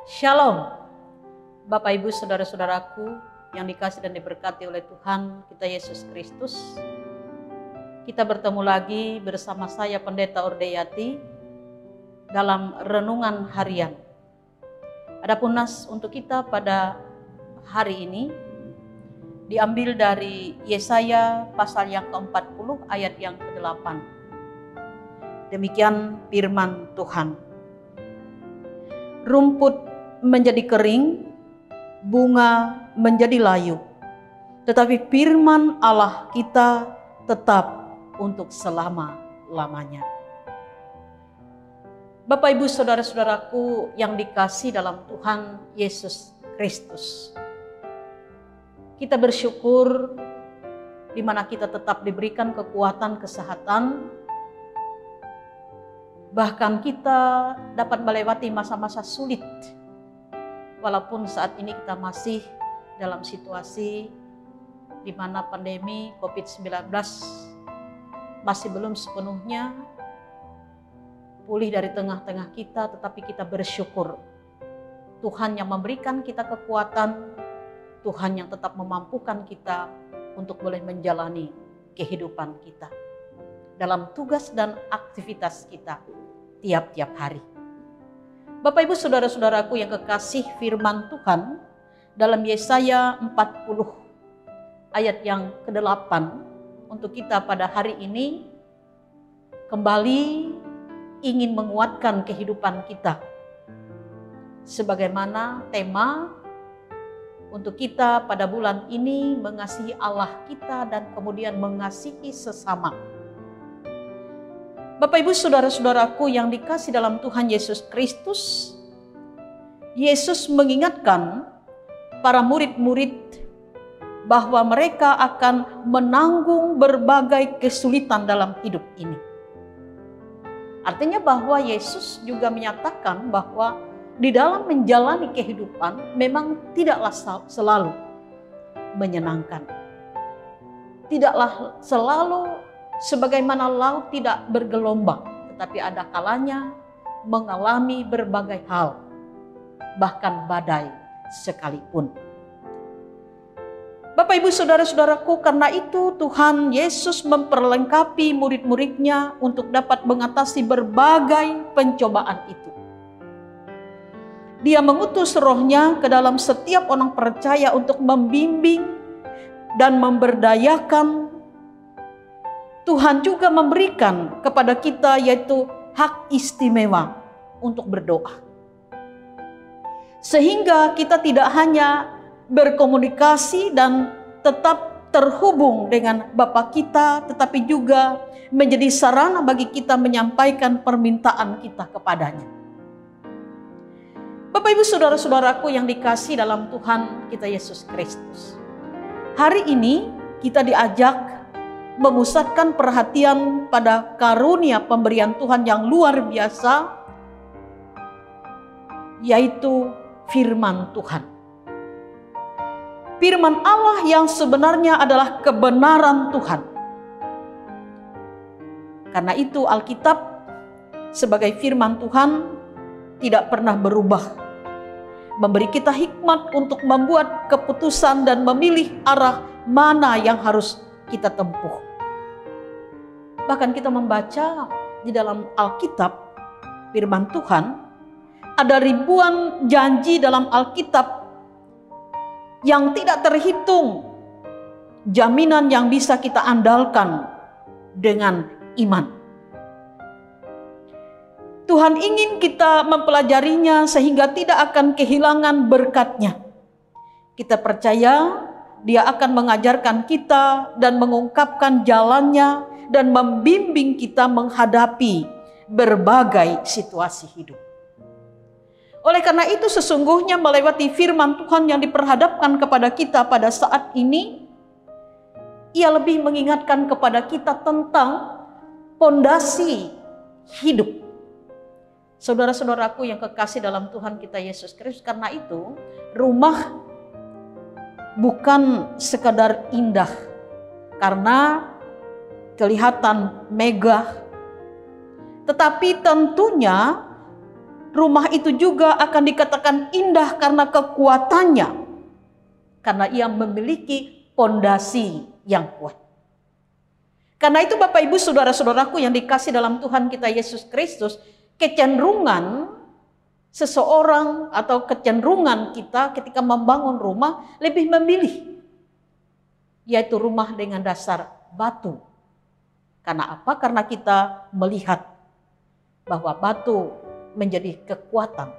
Shalom, Bapak Ibu Saudara-saudaraku yang dikasih dan diberkati oleh Tuhan kita Yesus Kristus. Kita bertemu lagi bersama saya Pendeta Ordeyati dalam renungan harian. Adapun nas untuk kita pada hari ini diambil dari Yesaya pasal yang ke-40 ayat yang ke-8. Demikian firman Tuhan. Rumput menjadi kering, bunga menjadi layu, tetapi firman Allah kita tetap untuk selama-lamanya. Bapak Ibu Saudara-saudaraku yang dikasih dalam Tuhan Yesus Kristus, kita bersyukur di mana kita tetap diberikan kekuatan kesehatan. Bahkan kita dapat melewati masa-masa sulit. Walaupun saat ini kita masih dalam situasi di mana pandemi COVID-19 masih belum sepenuhnya pulih dari tengah-tengah kita, tetapi kita bersyukur Tuhan yang memberikan kita kekuatan, Tuhan yang tetap memampukan kita untuk boleh menjalani kehidupan kita dalam tugas dan aktivitas kita tiap-tiap hari. Bapak Ibu Saudara-saudaraku yang kekasih firman Tuhan, dalam Yesaya 40 ayat yang ke-8 untuk kita pada hari ini kembali ingin menguatkan kehidupan kita. Sebagaimana tema untuk kita pada bulan ini, mengasihi Allah kita dan kemudian mengasihi sesama. Bapak Ibu Saudara-saudaraku yang dikasih dalam Tuhan Yesus Kristus, Yesus mengingatkan para murid-murid bahwa mereka akan menanggung berbagai kesulitan dalam hidup ini. Artinya bahwa Yesus juga menyatakan bahwa di dalam menjalani kehidupan memang tidaklah selalu menyenangkan. Tidaklah selalu sebagaimana laut tidak bergelombang, tetapi ada kalanya mengalami berbagai hal, bahkan badai sekalipun. Bapak Ibu Saudara-saudaraku, karena itu Tuhan Yesus memperlengkapi murid-muridnya untuk dapat mengatasi berbagai pencobaan itu. Dia mengutus rohnya ke dalam setiap orang percaya untuk membimbing dan memberdayakan. Tuhan juga memberikan kepada kita yaitu hak istimewa untuk berdoa. Sehingga kita tidak hanya berkomunikasi dan tetap terhubung dengan Bapa kita, tetapi juga menjadi sarana bagi kita menyampaikan permintaan kita kepadanya. Bapak Ibu Saudara-saudaraku yang dikasih dalam Tuhan kita Yesus Kristus. Hari ini kita diajak memusatkan perhatian pada karunia pemberian Tuhan yang luar biasa, yaitu firman Tuhan. Firman Allah yang sebenarnya adalah kebenaran Tuhan. Karena itu Alkitab sebagai firman Tuhan tidak pernah berubah, memberi kita hikmat untuk membuat keputusan dan memilih arah mana yang harus kita tempuh. Bahkan kita membaca di dalam Alkitab firman Tuhan, ada ribuan janji dalam Alkitab yang tidak terhitung, jaminan yang bisa kita andalkan dengan iman. Tuhan ingin kita mempelajarinya sehingga tidak akan kehilangan berkat-Nya. Kita percaya Dia akan mengajarkan kita dan mengungkapkan jalan-Nya dan membimbing kita menghadapi berbagai situasi hidup. Oleh karena itu sesungguhnya melewati firman Tuhan yang diperhadapkan kepada kita pada saat ini, ia lebih mengingatkan kepada kita tentang pondasi hidup. Saudara-saudaraku yang kekasih dalam Tuhan kita Yesus Kristus, karena itu rumah bukan sekadar indah karena kelihatan megah, tetapi tentunya rumah itu juga akan dikatakan indah karena kekuatannya, karena ia memiliki pondasi yang kuat. Karena itu Bapak Ibu saudara-saudaraku yang dikasih dalam Tuhan kita Yesus Kristus, kecenderungan seseorang atau kecenderungan kita ketika membangun rumah lebih memilih, yaitu rumah dengan dasar batu. Karena apa? Karena kita melihat bahwa batu menjadi kekuatan.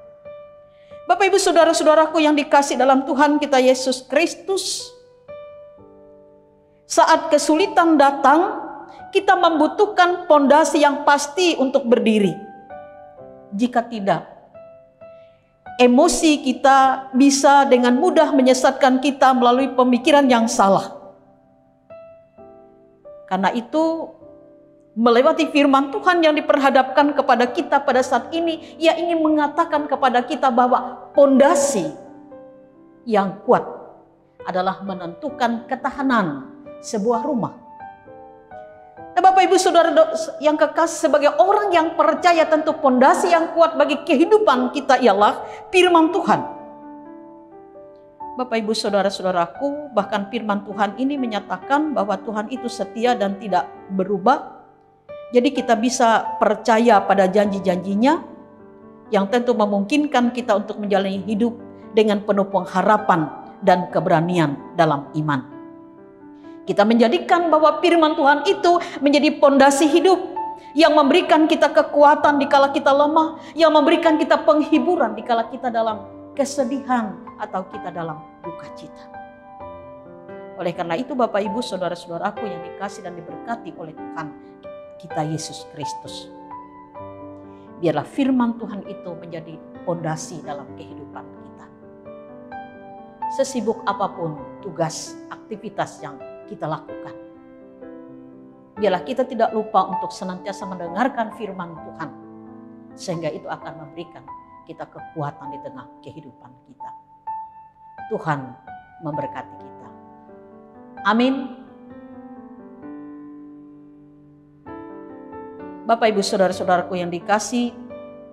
Bapak Ibu saudara-saudaraku yang dikasih dalam Tuhan kita Yesus Kristus, saat kesulitan datang, kita membutuhkan pondasi yang pasti untuk berdiri. Jika tidak, emosi kita bisa dengan mudah menyesatkan kita melalui pemikiran yang salah. Karena itu, melewati firman Tuhan yang diperhadapkan kepada kita pada saat ini, ia ingin mengatakan kepada kita bahwa pondasi yang kuat adalah menentukan ketahanan sebuah rumah. Nah, Bapak Ibu Saudara yang kekasih, sebagai orang yang percaya, tentu pondasi yang kuat bagi kehidupan kita ialah firman Tuhan. Bapak Ibu Saudara-saudaraku, bahkan firman Tuhan ini menyatakan bahwa Tuhan itu setia dan tidak berubah. Jadi kita bisa percaya pada janji-janjinya yang tentu memungkinkan kita untuk menjalani hidup dengan penuh pengharapan dan keberanian dalam iman. Kita menjadikan bahwa firman Tuhan itu menjadi pondasi hidup yang memberikan kita kekuatan dikala kita lemah, yang memberikan kita penghiburan dikala kita dalam kesedihan atau kita dalam duka cita. Oleh karena itu Bapak Ibu saudara-saudaraku yang dikasih dan diberkati oleh Tuhan kita Yesus Kristus, biarlah firman Tuhan itu menjadi pondasi dalam kehidupan kita. Sesibuk apapun tugas, aktivitas yang kita lakukan, biarlah kita tidak lupa untuk senantiasa mendengarkan firman Tuhan, sehingga itu akan memberikan kita kekuatan di tengah kehidupan kita. Tuhan memberkati kita. Amin. Bapak Ibu saudara-saudaraku yang dikasih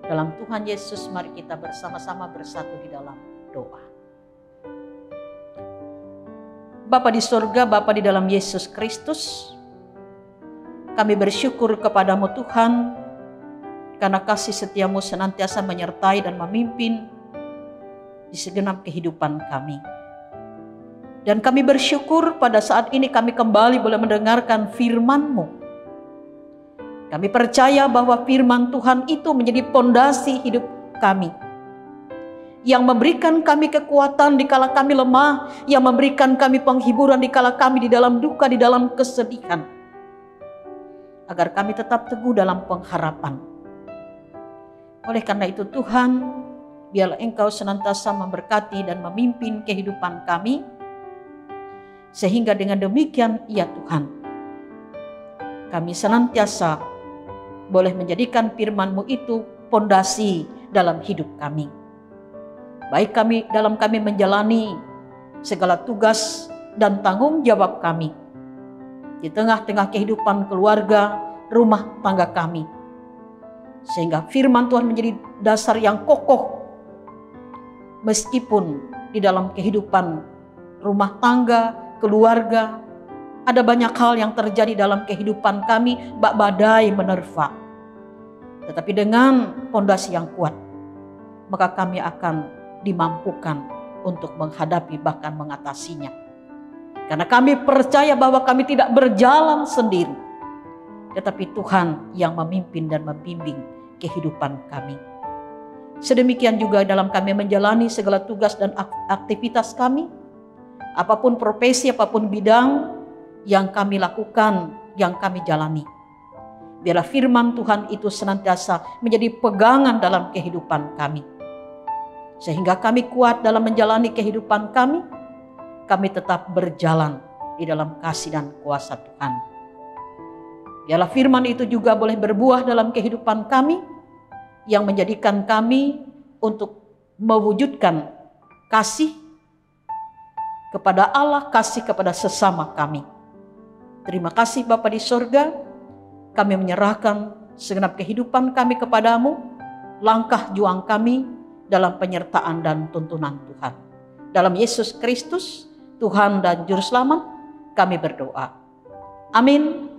dalam Tuhan Yesus, mari kita bersama-sama bersatu di dalam doa. Bapa di surga, Bapa di dalam Yesus Kristus, kami bersyukur kepadamu Tuhan, karena kasih setiamu senantiasa menyertai dan memimpin di segenap kehidupan kami. Dan kami bersyukur pada saat ini kami kembali boleh mendengarkan firman-Mu. Kami percaya bahwa firman Tuhan itu menjadi pondasi hidup kami, yang memberikan kami kekuatan dikala kami lemah, yang memberikan kami penghiburan dikala kami di dalam duka, di dalam kesedihan, agar kami tetap teguh dalam pengharapan. Oleh karena itu Tuhan, biarlah Engkau senantiasa memberkati dan memimpin kehidupan kami, sehingga dengan demikian ya Tuhan, kami senantiasa boleh menjadikan firman-Mu itu pondasi dalam hidup kami. Baik dalam kami menjalani segala tugas dan tanggung jawab kami di tengah-tengah kehidupan keluarga, rumah tangga kami. Sehingga firman Tuhan menjadi dasar yang kokoh. Meskipun di dalam kehidupan rumah tangga, keluarga, ada banyak hal yang terjadi dalam kehidupan kami, bak badai menerpa. Tetapi dengan pondasi yang kuat, maka kami akan dimampukan untuk menghadapi bahkan mengatasinya. Karena kami percaya bahwa kami tidak berjalan sendiri, tetapi Tuhan yang memimpin dan membimbing kehidupan kami. Sedemikian juga dalam kami menjalani segala tugas dan aktivitas kami, apapun profesi, apapun bidang yang kami lakukan, yang kami jalani. Biarlah firman Tuhan itu senantiasa menjadi pegangan dalam kehidupan kami. Sehingga kami kuat dalam menjalani kehidupan kami tetap berjalan di dalam kasih dan kuasa Tuhan. Biarlah firman itu juga boleh berbuah dalam kehidupan kami, yang menjadikan kami untuk mewujudkan kasih kepada Allah, kasih kepada sesama kami. Terima kasih Bapa di surga, kami menyerahkan segenap kehidupan kami kepadamu. langkah juang kami dalam penyertaan dan tuntunan Tuhan. Dalam Yesus Kristus, Tuhan dan Juru Selamat, kami berdoa. Amin.